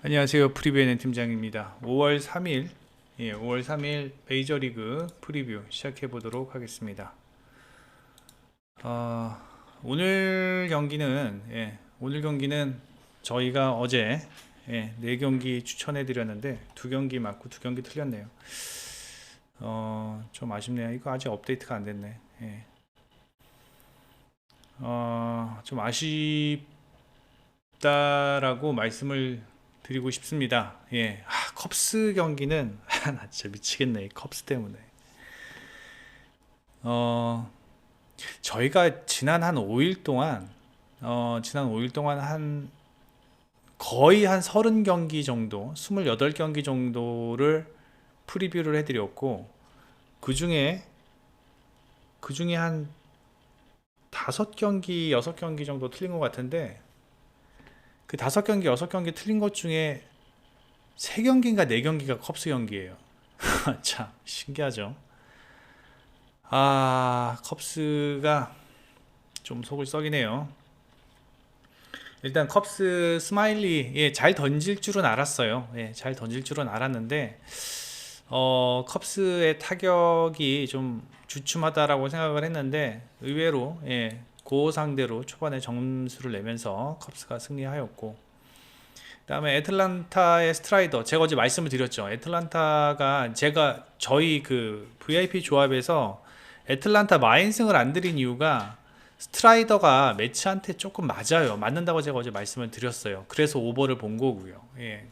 안녕하세요. 프리뷰의 팀장입니다. 5월 3일, 5월 3일 메이저리그 프리뷰 시작해 보도록 하겠습니다. 어, 오늘 경기는 저희가 어제 4경기 추천해 드렸는데 2경기 맞고 2경기 틀렸네요. 좀 아쉽네요. 이거 아직 업데이트가 안 됐네. 좀 아쉽다라고 말씀을 드리고 싶습니다. 컵스 경기는 나 진짜 미치겠네. 이 컵스 때문에. 어, 저희가 지난 5일 동안 한 거의 한 30경기 정도, 28경기 정도를 프리뷰를 해드렸고, 그 중에 한 5경기, 6경기 정도 틀린 것 같은데, 그 5경기, 6경기 틀린 것 중에 3경기인가 4경기가 컵스 경기예요. 참, 신기하죠? 컵스가 좀 속을 썩이네요. 일단 컵스 스마일리 잘 던질 줄은 알았어요. 잘 던질 줄은 알았는데 컵스의 타격이 좀 주춤하다라고 생각을 했는데 의외로 그 상대로 초반에 점수를 내면서 컵스가 승리하였고, 그다음에 애틀란타의 스트라이더, 제가 어제 말씀을 드렸죠. 애틀란타가 저희 그 VIP 조합에서 애틀란타 마인승을 안 드린 이유가 스트라이더가 매치한테 조금 맞는다고 제가 어제 말씀을 드렸어요. 그래서 오버를 본 거고요.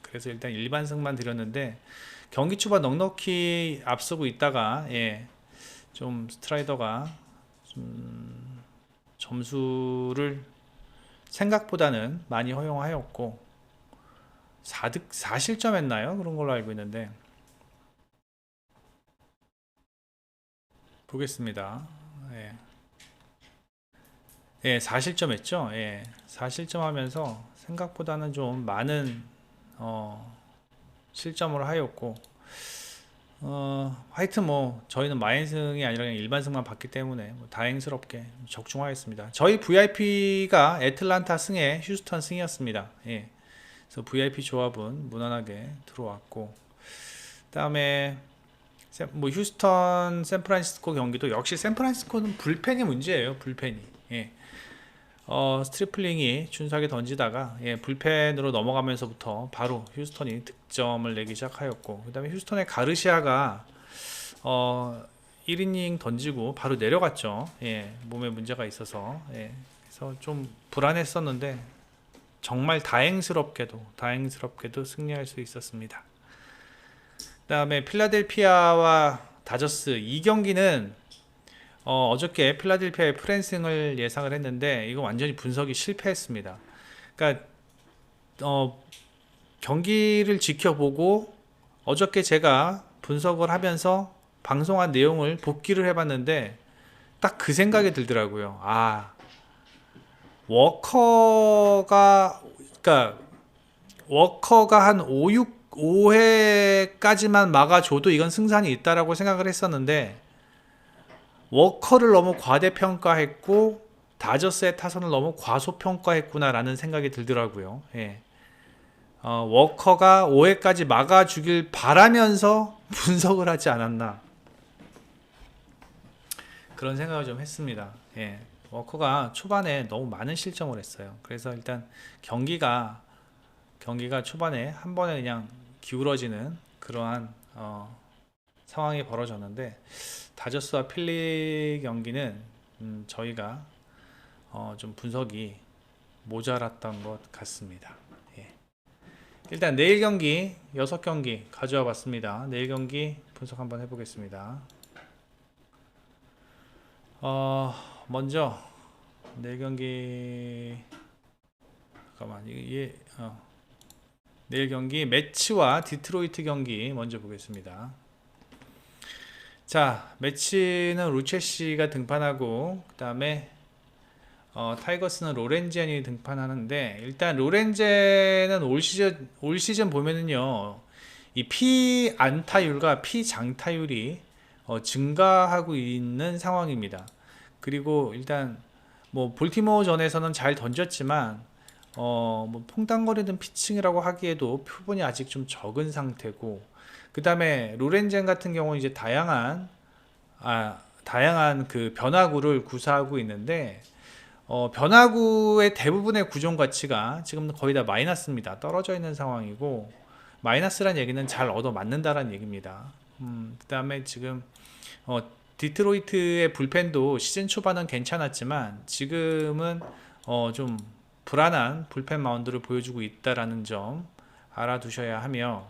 그래서 일단 일반승만 드렸는데 경기 초반 넉넉히 앞서고 있다가 좀 스트라이더가 좀 점수를 생각보다는 많이 허용하였고 4실점 했나요? 그런 걸로 알고 있는데 보겠습니다. 예. 4실점 했죠. 4실점 하면서 생각보다는 좀 많은 실점을 하였고, 하여튼 뭐 저희는 마인승이 아니라 그냥 일반승만 봤기 때문에 뭐 다행스럽게 적중하겠습니다. 저희 VIP가 애틀란타 승에 휴스턴 승이었습니다. 그래서 VIP 조합은 무난하게 들어왔고, 그다음에 뭐 휴스턴 샌프란시스코 경기도 역시 샌프란시스코는 불펜이 문제예요. 불펜이. 스트리플링이 준수하게 던지다가 불펜으로 넘어가면서부터 바로 휴스턴이 득점을 내기 시작하였고, 그 다음에 휴스턴의 가르시아가 1이닝 던지고 바로 내려갔죠. 몸에 문제가 있어서. 그래서 좀 불안했었는데 정말 다행스럽게도 승리할 수 있었습니다. 그 다음에 필라델피아와 다저스 이 경기는 어저께 필라델피아의 프랜승을 예상을 했는데 이거 완전히 분석이 실패했습니다. 그러니까 경기를 지켜보고 어저께 제가 분석을 하면서 방송한 내용을 복기를 해봤는데 딱 그 생각이 들더라고요. 워커가 그러니까 워커가 한 5회까지만 막아줘도 이건 승산이 있다라고 생각을 했었는데 워커를 너무 과대평가했고 다저스의 타선을 너무 과소평가했구나라는 생각이 들더라고요. 워커가 5회까지 막아주길 바라면서 분석을 하지 않았나 그런 생각을 좀 했습니다. 워커가 초반에 너무 많은 실점을 했어요. 그래서 일단 경기가 초반에 한 번에 그냥 기울어지는 그러한 상황이 벌어졌는데 다저스와 필리 경기는 저희가 좀 분석이 모자랐던 것 같습니다. 일단 내일 경기 6경기 가져와 봤습니다. 내일 경기 분석 한번 해보겠습니다. 먼저 내일 경기 잠깐만 내일 경기 매치와 디트로이트 경기 먼저 보겠습니다. 자, 매치는 루체시가 등판하고 그 다음에 타이거스는 로렌젠이 등판하는데, 일단 로렌젠은 올 시즌 보면은요 이 피 안타율과 피 장타율이 증가하고 있는 상황입니다. 그리고 일단 뭐 볼티모어 전에서는 잘 던졌지만 뭐 퐁당거리는 피칭이라고 하기에도 표본이 아직 좀 적은 상태고, 그 다음에 로렌젠 같은 경우는 이제 다양한 그 변화구를 구사하고 있는데, 변화구의 대부분의 구종 가치가 지금 거의 다 마이너스입니다. 떨어져 있는 상황이고, 마이너스란 얘기는 잘 얻어 맞는다라는 얘기입니다. 그 다음에 지금 어, 디트로이트의 불펜도 시즌 초반은 괜찮았지만 지금은 좀 불안한 불펜 마운드를 보여주고 있다라는 점 알아두셔야 하며,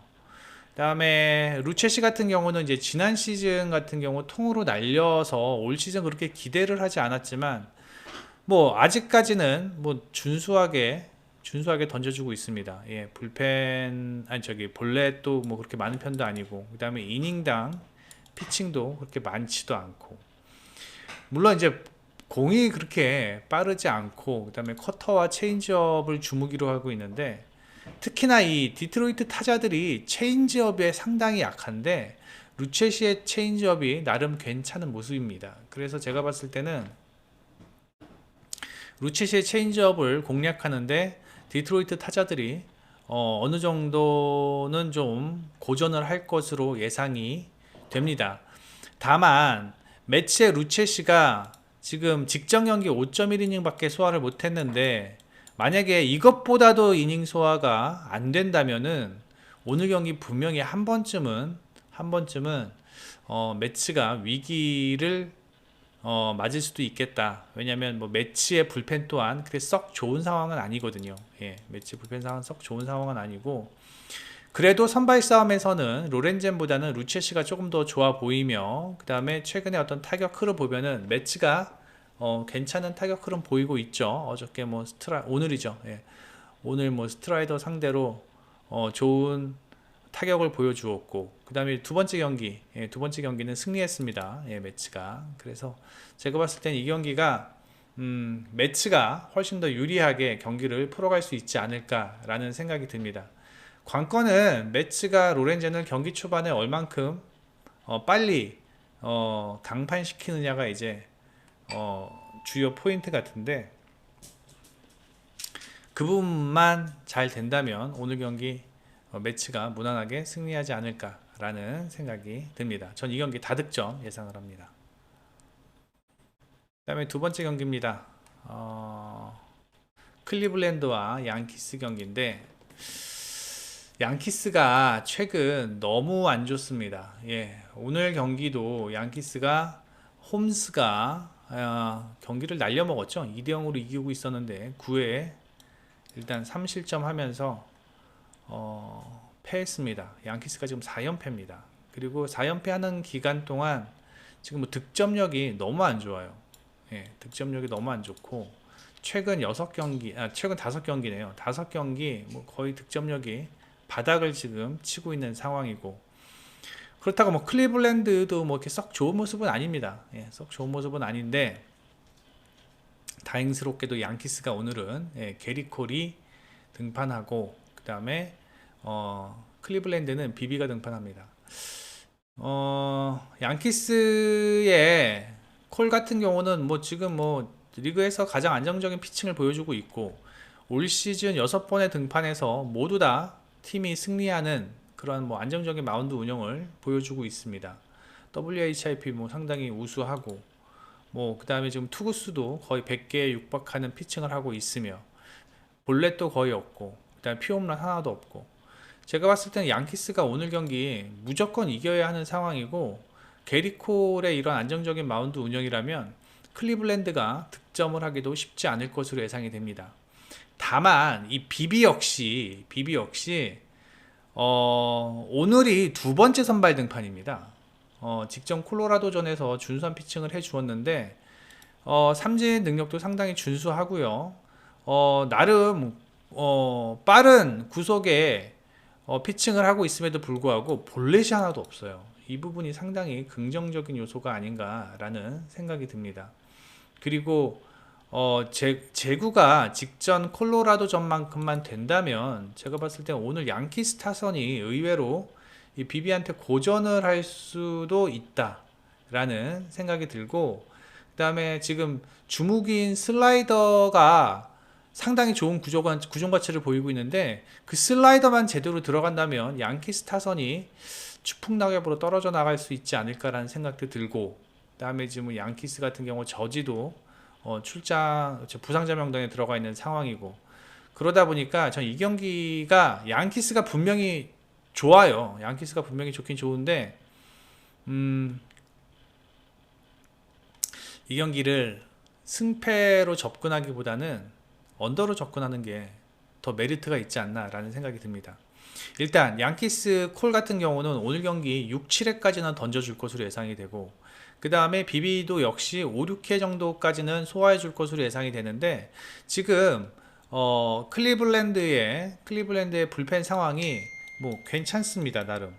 그다음에 루체시 같은 경우는 이제 지난 시즌 같은 경우 통으로 날려서 올 시즌 그렇게 기대를 하지 않았지만 뭐 아직까지는 뭐 준수하게 던져주고 있습니다. 예, 불펜 아니 저기 볼넷도 뭐 그렇게 많은 편도 아니고, 그다음에 이닝당 피칭도 그렇게 많지도 않고, 물론 이제 공이 그렇게 빠르지 않고, 그다음에 커터와 체인지업을 주무기로 하고 있는데, 특히나 이 디트로이트 타자들이 체인지업에 상당히 약한데 루체시의 체인지업이 나름 괜찮은 모습입니다. 그래서 제가 봤을 때는 루체시의 체인지업을 공략하는데 디트로이트 타자들이 어느 정도는 좀 고전을 할 것으로 예상이 됩니다. 다만 매치의 루체시가 지금 직전 경기 5.1이닝 밖에 소화를 못했는데, 만약에 이것보다도 이닝 소화가 안 된다면은 오늘 경기 분명히 한 번쯤은 매치가 위기를 맞을 수도 있겠다. 왜냐면 뭐 매치의 불펜 또한 그렇게 썩 좋은 상황은 아니거든요. 예, 매치 불펜 상황은 썩 좋은 상황은 아니고, 그래도 선발 싸움에서는 로렌젠보다는 루체시가 조금 더 좋아 보이며, 그 다음에 최근에 어떤 타격 흐름 보면은 매치가 괜찮은 타격 흐름 보이고 있죠. 어저께 뭐 오늘이죠. 예. 오늘 뭐 스트라이더 상대로 좋은 타격을 보여주었고, 그 다음에 두 번째 경기는 승리했습니다. 예, 매치가. 그래서 제가 봤을 땐 이 경기가 매치가 훨씬 더 유리하게 경기를 풀어갈 수 있지 않을까라는 생각이 듭니다. 관건은 매치가 로렌젠을 경기 초반에 얼만큼 빨리 강판시키느냐가 이제 주요 포인트 같은데, 그 부분만 잘 된다면 오늘 경기 매치가 무난하게 승리하지 않을까라는 생각이 듭니다. 전 이 경기 다득점 예상을 합니다. 그 다음에 두 번째 경기입니다. 클리블랜드와 양키스 경기인데, 양키스가 최근 너무 안 좋습니다. 예, 오늘 경기도 양키스가 홈스가 경기를 날려먹었죠. 2대0으로 이기고 있었는데 9회 일단 3실점 하면서 패했습니다. 양키스가 지금 4연패입니다. 그리고 4연패 하는 기간 동안 지금 뭐 득점력이 너무 안 좋아요. 예, 득점력이 너무 안 좋고, 최근 6경기, 최근 5경기네요. 5경기 뭐 거의 득점력이 바닥을 지금 치고 있는 상황이고, 그렇다고 뭐 클리블랜드도 뭐 이렇게 썩 좋은 모습은 아닙니다. 예, 썩 좋은 모습은 아닌데, 다행스럽게도 양키스가 오늘은 게리 콜이 등판하고, 그 다음에 클리블랜드는 비비가 등판합니다. 양키스의 콜 같은 경우는 뭐 지금 뭐 리그에서 가장 안정적인 피칭을 보여주고 있고, 올 시즌 6번의 등판에서 모두 다 팀이 승리하는 그런 뭐 안정적인 마운드 운영을 보여주고 있습니다. WHIP 뭐 상당히 우수하고, 뭐 그 다음에 지금 투구수도 거의 100개에 육박하는 피칭을 하고 있으며, 볼넷도 거의 없고, 그 다음에 피홈런 하나도 없고, 제가 봤을 때는 양키스가 오늘 경기 무조건 이겨야 하는 상황이고, 게리 콜의 이런 안정적인 마운드 운영이라면 클리블랜드가 득점을 하기도 쉽지 않을 것으로 예상이 됩니다. 다만 이 비비 역시 오늘이 두 번째 선발 등판입니다. 직전 콜로라도전에서 준수한 피칭을 해주었는데 삼진 능력도 상당히 준수하고요. 나름 빠른 구속에 피칭을 하고 있음에도 불구하고 볼넷이 하나도 없어요. 이 부분이 상당히 긍정적인 요소가 아닌가라는 생각이 듭니다. 그리고 제구가 직전 콜로라도전만큼만 된다면 제가 봤을 때 오늘 양키스 타선이 의외로 이 비비한테 고전을 할 수도 있다라는 생각이 들고, 그 다음에 지금 주무기인 슬라이더가 상당히 좋은 구종 가치를 보이고 있는데 그 슬라이더만 제대로 들어간다면 양키스 타선이 추풍낙엽으로 떨어져 나갈 수 있지 않을까라는 생각도 들고, 그다음에 지금 양키스 같은 경우 저지도 출장 부상자 명단에 들어가 있는 상황이고, 그러다 보니까 전 이 경기가 양키스가 분명히 좋아요. 양키스가 분명히 좋긴 좋은데 이 경기를 승패로 접근하기보다는 언더로 접근하는 게 더 메리트가 있지 않나라는 생각이 듭니다. 일단 양키스 콜 같은 경우는 오늘 경기 6, 7회까지는 던져줄 것으로 예상이 되고, 그 다음에 비비도 역시 5, 6회 정도까지는 소화해 줄 것으로 예상이 되는데, 지금 클리블랜드의 불펜 상황이 뭐 괜찮습니다. 나름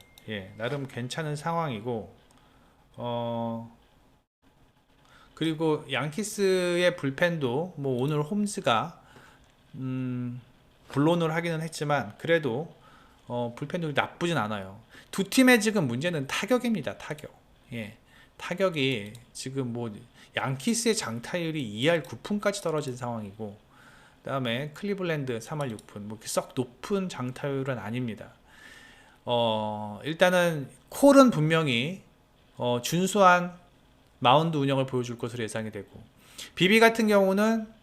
나름 괜찮은 상황이고, 그리고 양키스의 불펜도 뭐 오늘 홈즈가 본론을 하기는 했지만 그래도 불펜도 나쁘진 않아요. 두 팀의 지금 문제는 타격입니다. 타격이 지금 뭐 양키스의 장타율이 2할 9푼까지 떨어진 상황이고, 그 다음에 클리블랜드 3할 6푼 뭐 썩 높은 장타율은 아닙니다. 일단은 콜은 분명히 준수한 마운드 운영을 보여줄 것으로 예상이 되고, 비비 같은 경우는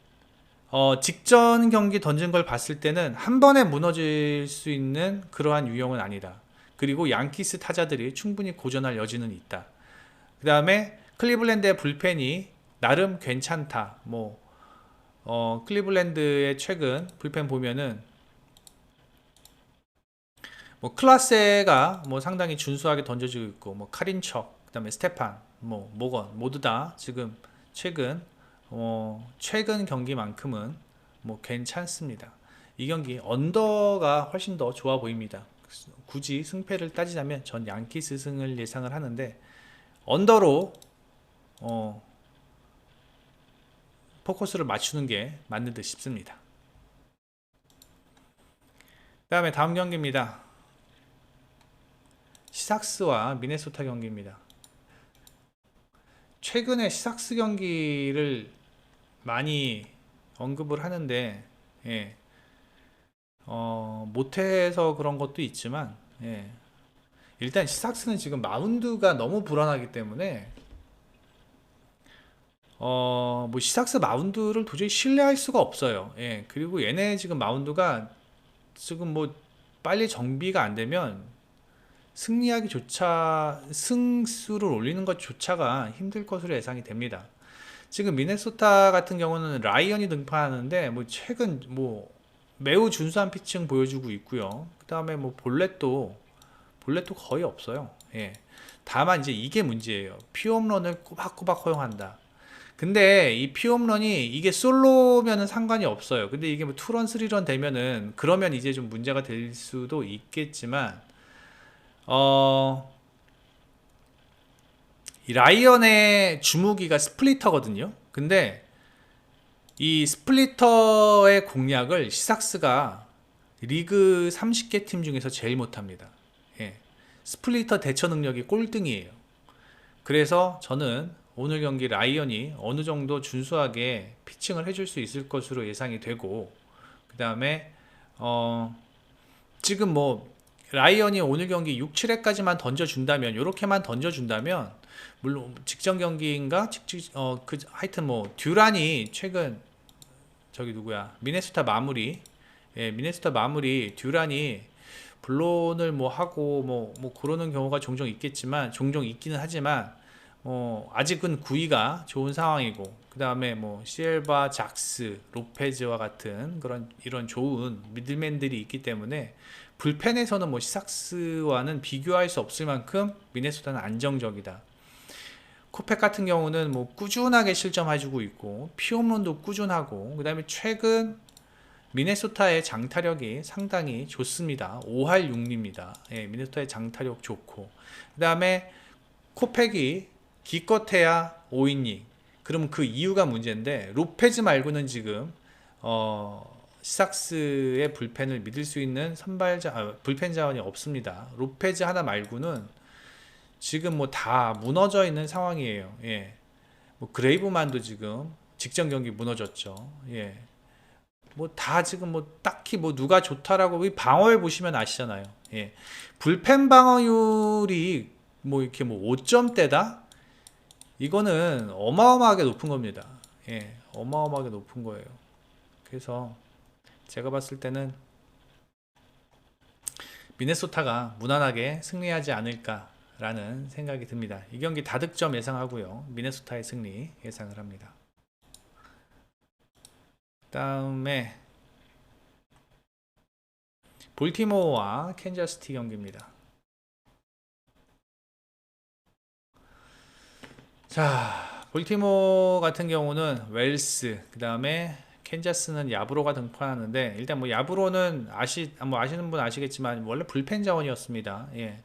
직전 경기 던진 걸 봤을 때는 한 번에 무너질 수 있는 그러한 유형은 아니다. 그리고 양키스 타자들이 충분히 고전할 여지는 있다. 그 다음에 클리블랜드의 불펜이 나름 괜찮다. 뭐 클리블랜드의 최근 불펜 보면은 뭐 클라세가 뭐 상당히 준수하게 던져지고 있고, 뭐 카린척, 그다음에 스테판, 뭐 모건 모두 다 지금 최근 경기만큼은 뭐 괜찮습니다. 이 경기 언더가 훨씬 더 좋아 보입니다. 굳이 승패를 따지자면 전 양키스 승을 예상을 하는데 언더로 포커스를 맞추는 게 맞는 듯 싶습니다. 그 다음에 다음 경기입니다. 시삭스와 미네소타 경기입니다. 최근에 시삭스 경기를 많이 언급을 하는데 못해서 그런 것도 있지만 일단 시삭스는 지금 마운드가 너무 불안하기 때문에 뭐 시삭스 마운드를 도저히 신뢰할 수가 없어요. 그리고 얘네 지금 마운드가 지금 뭐 빨리 정비가 안 되면 승수를 올리는 것조차가 힘들 것으로 예상이 됩니다. 지금 미네소타 같은 경우는 라이언이 등판하는데 뭐 최근 뭐 매우 준수한 피칭 보여주고 있고요. 그 다음에 뭐 볼렛도 거의 없어요. 다만 이제 이게 문제예요. 피홈런을 꼬박꼬박 허용한다. 근데 이 피홈런이 이게 솔로면은 상관이 없어요. 근데 이게 뭐 투런, 쓰리런 되면은 그러면 이제 좀 문제가 될 수도 있겠지만 이 라이언의 주무기가 스플리터거든요. 근데 이 스플리터의 공략을 시삭스가 리그 30개 팀 중에서 제일 못합니다. 스플리터 대처 능력이 꼴등이에요. 그래서 저는 오늘 경기 라이언이 어느 정도 준수하게 피칭을 해줄 수 있을 것으로 예상이 되고, 그 다음에 지금 뭐 라이언이 오늘 경기 6, 7회까지만 던져준다면, 요렇게만 던져준다면, 물론 직전 경기인가 하여튼 뭐 듀란이 최근 미네소타 마무리 듀란이 블론을 뭐 하고 뭐 그러는 경우가 종종 있기는 하지만 아직은 구위가 좋은 상황이고, 그 다음에 뭐 시엘바, 작스, 로페즈와 같은 이런 좋은 미들맨들이 있기 때문에 불펜에서는 뭐 시삭스와는 비교할 수 없을 만큼 미네소타는 안정적이다. 코펙 같은 경우는 뭐 꾸준하게 실점해주고 있고, 피홈런도 꾸준하고, 그 다음에 최근 미네소타의 장타력이 상당히 좋습니다. 5할 6리입니다. 미네소타의 장타력 좋고, 그 다음에 코펙이 기껏해야 5이닝. 그럼 그 이유가 문제인데, 로페즈 말고는 지금 시삭스의 불펜을 믿을 수 있는 불펜 자원이 없습니다. 로페즈 하나 말고는 지금 뭐 다 무너져 있는 상황이에요. 뭐 그레이브만도 지금 직전 경기 무너졌죠. 뭐 다 지금 뭐 딱히 뭐 누가 좋다라고 이 방어율 보시면 아시잖아요. 예. 불펜 방어율이 뭐 이렇게 뭐 5점대다? 이거는 어마어마하게 높은 겁니다. 예. 어마어마하게 높은 거예요. 그래서 제가 봤을 때는 미네소타가 무난하게 승리하지 않을까라는 생각이 듭니다. 이 경기 다득점 예상하고요. 미네소타의 승리 예상을 합니다. 다음에 볼티모어와 캔자스티 경기입니다. 자, 볼티모어 같은 경우는 웰스, 그 다음에 캔자스는 야브로가 등판하는데, 일단 뭐 야브로는 아시는 분 아시겠지만 원래 불펜 자원이었습니다. 예.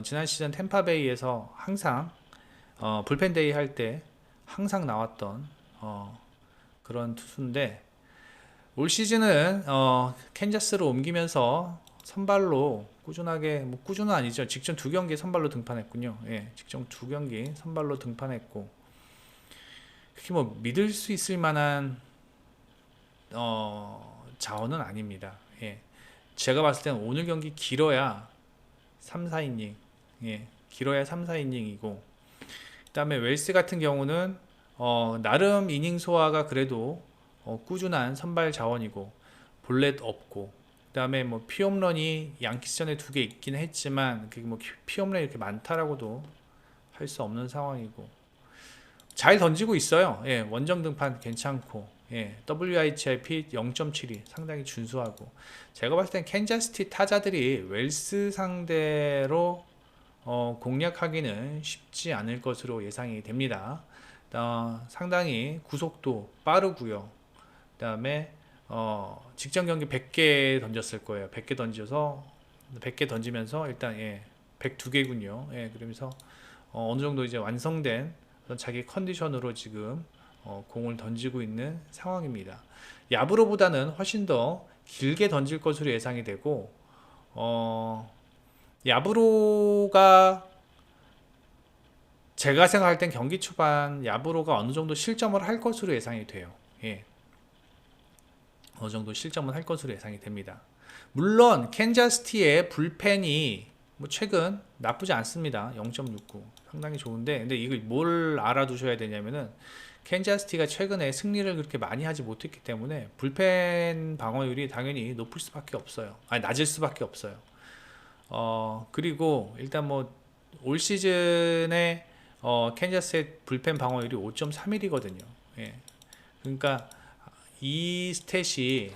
지난 시즌 템파베이에서 항상 불펜데이 할 때 항상 나왔던 그런 투수인데, 올 시즌은 캔자스로 옮기면서 선발로 꾸준하게, 뭐 꾸준은 아니죠. 직전 2경기 선발로 등판했군요. 예, 직전 2경기 선발로 등판했고, 그렇게 뭐 믿을 수 있을 만한 자원은 아닙니다. 예, 제가 봤을 때는 오늘 경기 길어야 3, 4이닝, 예, 길어야 3, 4이닝이고, 그 다음에 웰스 같은 경우는 나름 이닝 소화가 그래도 꾸준한 선발 자원이고, 볼넷 없고, 그 다음에 뭐 피홈런이 양키스전에 2개 있긴 했지만 그게 뭐 피홈런이 이렇게 많다라고도 할 수 없는 상황이고, 잘 던지고 있어요. 예, 원정 등판 괜찮고, 예, WICIP 0.72 상당히 준수하고, 제가 봤을 땐 캔자스티 타자들이 웰스 상대로 공략하기는 쉽지 않을 것으로 예상이 됩니다. 상당히 구속도 빠르고요. 그 다음에 직전 경기 100개 던졌을 거예요. 100개 던져서 100개 던지면서 일단 102개군요. 그러면서 어느 정도 이제 완성된 자기 컨디션으로 지금 공을 던지고 있는 상황입니다. 야브로보다는 훨씬 더 길게 던질 것으로 예상이 되고, 야브로가 제가 생각할 땐 경기 초반 야브로가 어느 정도 실점을 할 것으로 예상이 돼요. 예. 어느 정도 실점은 할 것으로 예상이 됩니다. 물론 캔자스티의 불펜이 뭐 최근 나쁘지 않습니다. 0.69 상당히 좋은데, 근데 이걸 뭘 알아두셔야 되냐면은 캔자스티가 최근에 승리를 그렇게 많이 하지 못했기 때문에 불펜 방어율이 당연히 높을 수밖에 없어요. 아니, 낮을 수밖에 없어요. 그리고 일단 뭐 올 시즌에 캔자스의 불펜 방어율이 5.31이거든요. 예. 그러니까 이 스탯이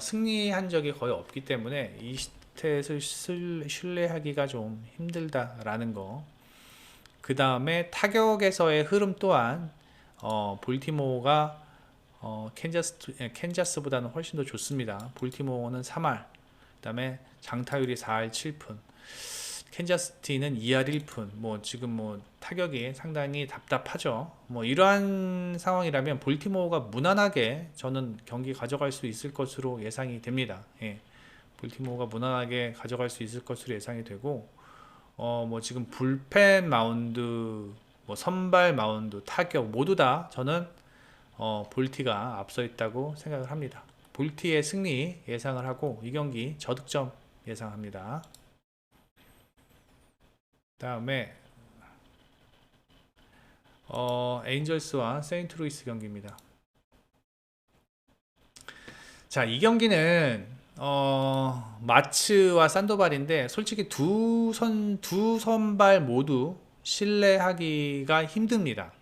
승리한 적이 거의 없기 때문에 이 스탯을 신뢰하기가 좀 힘들다라는 거. 그 다음에 타격에서의 흐름 또한 볼티모어가 캔자스보다는 훨씬 더 좋습니다. 볼티모어는 3할, 그 다음에 장타율이 4할 7푼, 캔자스티는 2할 1푼. 뭐 지금 뭐 타격이 상당히 답답하죠. 뭐 이러한 상황이라면 볼티모어가 무난하게 저는 경기 가져갈 수 있을 것으로 예상이 됩니다. 예. 볼티모어가 무난하게 가져갈 수 있을 것으로 예상이 되고, 뭐 지금 불펜 마운드, 뭐 선발 마운드, 타격 모두 다 저는 볼티가 앞서 있다고 생각을 합니다. 볼티의 승리 예상을 하고 이 경기 저득점 예상합니다. 다음에 에인절스와 세인트루이스 경기입니다. 자, 이 경기는 마츠와 산도발인데, 솔직히 두 선발 모두 신뢰하기가 힘듭니다.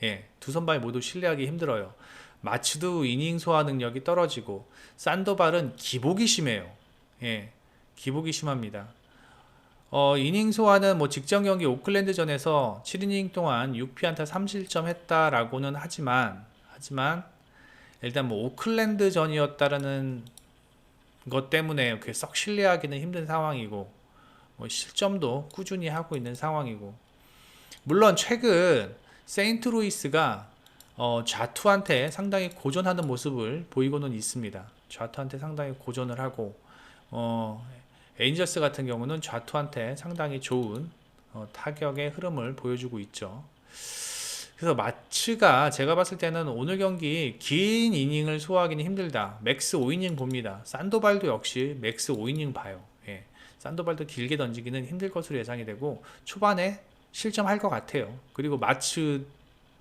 예, 두 선발 모두 신뢰하기 힘들어요. 마츠도 이닝 소화 능력이 떨어지고, 산도발은 기복이 심해요. 예, 기복이 심합니다. 이닝 소화는 뭐 직전 경기 오클랜드전에서 7이닝 동안 6피안타 3실점 했다라고는 하지만 일단 뭐 오클랜드전이었다라는 것 때문에 그렇게 썩 신뢰하기는 힘든 상황이고, 뭐 실점도 꾸준히 하고 있는 상황이고, 물론 최근 세인트루이스가 좌투한테 상당히 고전하는 모습을 보이고는 있습니다. 좌투한테 상당히 고전을 하고, 에인저스 같은 경우는 좌투한테 상당히 좋은 타격의 흐름을 보여주고 있죠. 그래서 마츠가 제가 봤을 때는 오늘 경기 긴 이닝을 소화하기는 힘들다. 맥스 5이닝 봅니다. 산도발도 역시 맥스 5이닝 봐요. 예. 산도발도 길게 던지기는 힘들 것으로 예상이 되고 초반에 실점할 것 같아요. 그리고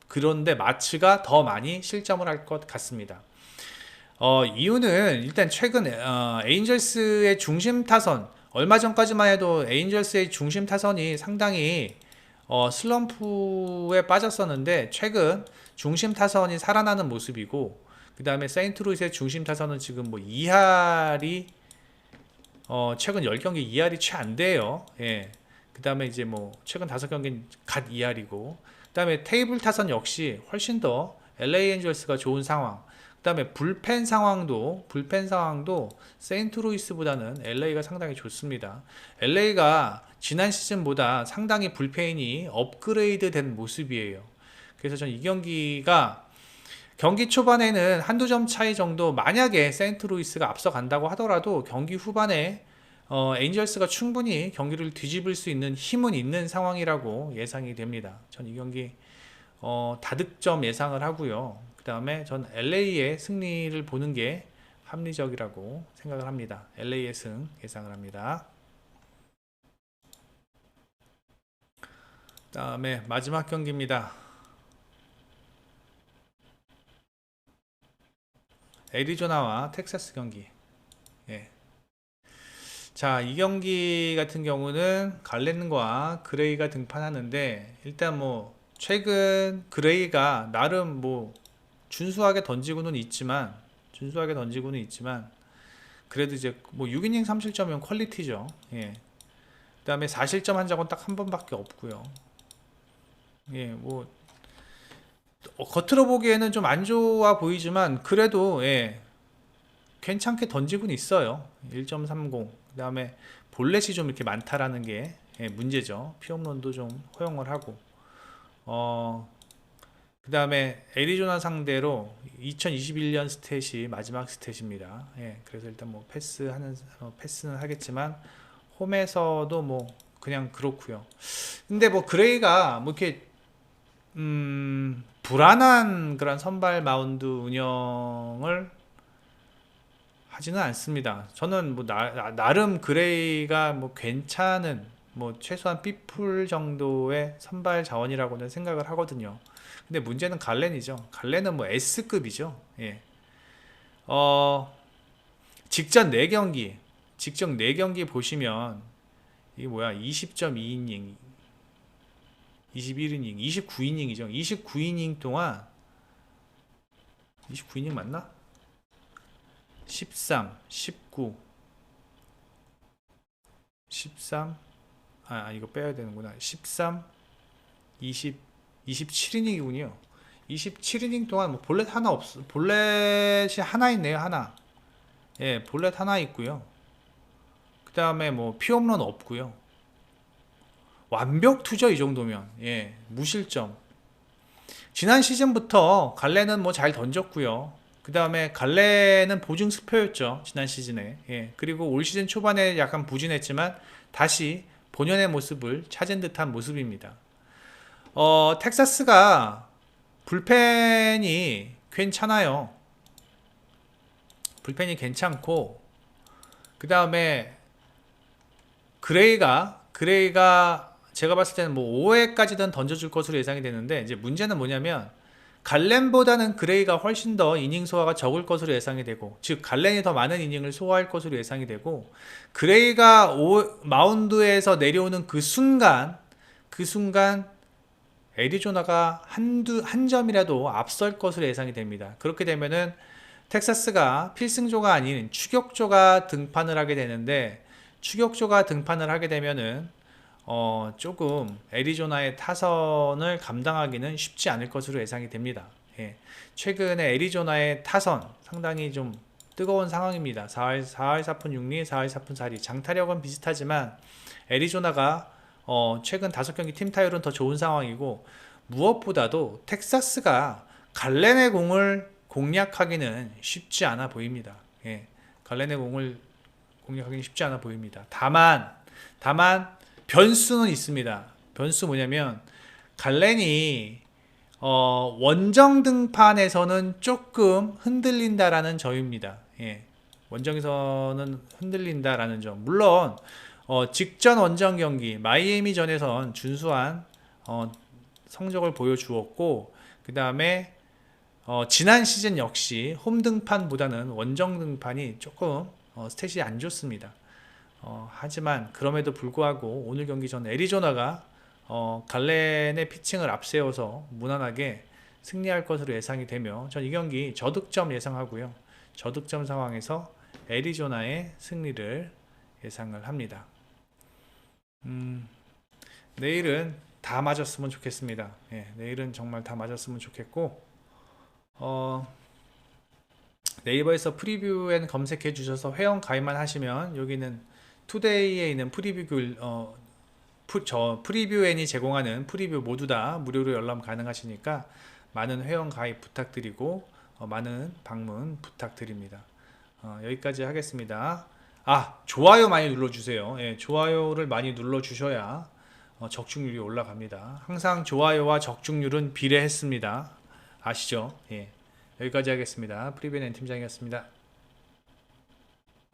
그런데 마츠가 더 많이 실점을 할 것 같습니다. 이유는 일단 최근 에인절스의 중심 타선, 얼마 전까지만 해도 에인절스의 중심 타선이 상당히 슬럼프에 빠졌었는데 최근 중심 타선이 살아나는 모습이고, 그 다음에 세인트루이스의 중심 타선은 지금 뭐 2할이 최근 10경기 2할이 채 안 돼요. 예. 그 다음에 이제 뭐 최근 5경기는 갓 2할이고, 그 다음에 테이블 타선 역시 훨씬 더 LA 엔젤스가 좋은 상황. 그 다음에 불펜 상황도 세인트루이스보다는 LA가 상당히 좋습니다. LA가 지난 시즌보다 상당히 불펜이 업그레이드 된 모습이에요. 그래서 전 이 경기가 경기 초반에는 한두 점 차이 정도, 만약에 세인트루이스가 앞서간다고 하더라도 경기 후반에 에인절스가 충분히 경기를 뒤집을 수 있는 힘은 있는 상황이라고 예상이 됩니다. 전 이 경기 다득점 예상을 하고요. 그 다음에 전 LA의 승리를 보는 게 합리적이라고 생각을 합니다. LA의 승 예상을 합니다. 그 다음에 마지막 경기입니다. 애리조나와 텍사스 경기. 예. 자, 이 경기 같은 경우는 갈렌과 그레이가 등판하는데, 일단 뭐 최근 그레이가 나름 뭐 준수하게 던지고는 있지만 그래도 이제 뭐 6이닝 3실점이면 퀄리티죠. 예. 그 다음에 4실점 한 적은 딱 한 번밖에 없고요. 예, 뭐 겉으로 보기에는 좀 안 좋아 보이지만 그래도 예, 괜찮게 던지고는 있어요. 1.30. 그 다음에 볼넷이 좀 이렇게 많다라는 게 예, 문제죠. 피홈런도 좀 허용을 하고. 그 다음에 애리조나 상대로 2021년 스탯이 마지막 스탯입니다. 예, 그래서 일단 뭐 패스는 하겠지만 홈에서도 뭐 그냥 그렇고요. 근데 뭐 그레이가 뭐 이렇게 불안한 그런 선발 마운드 운영을 하지는 않습니다. 저는 뭐 나름 그레이가 뭐 괜찮은, 뭐 최소한 B풀 정도의 선발 자원이라고는 생각을 하거든요. 근데 문제는 갈렌이죠. 갈렌은 뭐 S급이죠. 예. 직전 4경기 보시면 이게 뭐야? 20.2이닝, 21이닝, 29이닝이죠. 29이닝 동안 29이닝 맞나? 13, 19, 13, 이거 빼야 되는구나. 13, 20, 27이닝이군요. 27이닝 동안 뭐 볼넷 볼넷이 하나 있네요. 하나. 예, 볼넷 하나 있고요. 그 다음에 뭐 피홈런 없고요. 완벽 투죠, 이 정도면. 예, 무실점. 지난 시즌부터 갈레는 뭐 잘 던졌고요. 그 다음에 갈레는 보증 스표였죠, 지난 시즌에. 예, 그리고 올 시즌 초반에 약간 부진했지만 다시 본연의 모습을 찾은 듯한 모습입니다. 텍사스가 불펜이 괜찮아요. 불펜이 괜찮고, 그 다음에 그레이가 제가 봤을 때는 뭐 5회까지는 던져줄 것으로 예상이 되는데, 이제 문제는 뭐냐면 갈렌보다는 그레이가 훨씬 더 이닝 소화가 적을 것으로 예상이 되고, 즉 갈렌이 더 많은 이닝을 소화할 것으로 예상이 되고, 그레이가 마운드에서 내려오는 그 순간 애리조나가 한 점이라도 앞설 것으로 예상이 됩니다. 그렇게 되면은 텍사스가 필승조가 아닌 추격조가 등판을 하게 되는데, 추격조가 등판을 하게 되면은 조금 애리조나의 타선을 감당하기는 쉽지 않을 것으로 예상이 됩니다. 예. 최근에 애리조나의 타선 상당히 좀 뜨거운 상황입니다. 4할 4푼 6리, 4할 4푼 4리. 장타력은 비슷하지만 애리조나가 최근 5경기 팀 타율은 더 좋은 상황이고, 무엇보다도 텍사스가 갈렌의 공을 공략하기는 쉽지 않아 보입니다. 예. 갈렌의 공을 공략하기는 쉽지 않아 보입니다. 다만 변수는 있습니다. 변수 뭐냐면 갈렌이 원정 등판에서는 조금 흔들린다라는 점입니다. 예. 원정에서는 흔들린다라는 점. 물론 직전 원정 경기 마이애미전에선 준수한 성적을 보여주었고, 그 다음에 지난 시즌 역시 홈 등판보다는 원정 등판이 조금 스탯이 안 좋습니다. 하지만 그럼에도 불구하고 오늘 경기 전 애리조나가 갈렌의 피칭을 앞세워서 무난하게 승리할 것으로 예상이 되며, 전 이 경기 저득점 예상하고요. 저득점 상황에서 애리조나의 승리를 예상을 합니다. 내일은 다 맞았으면 좋겠습니다. 예, 내일은 정말 다 맞았으면 좋겠고, 네이버에서 프리뷰엔 검색해 주셔서 회원 가입만 하시면 여기는 투데이에 있는 프리뷰엔이 제공하는 프리뷰 모두 다 무료로 열람 가능하시니까 많은 회원 가입 부탁드리고 많은 방문 부탁드립니다. 여기까지 하겠습니다. 좋아요 많이 눌러주세요. 예, 좋아요를 많이 눌러주셔야 적중률이 올라갑니다. 항상 좋아요와 적중률은 비례했습니다. 아시죠? 예, 여기까지 하겠습니다. 프리뷰엔 팀장이었습니다.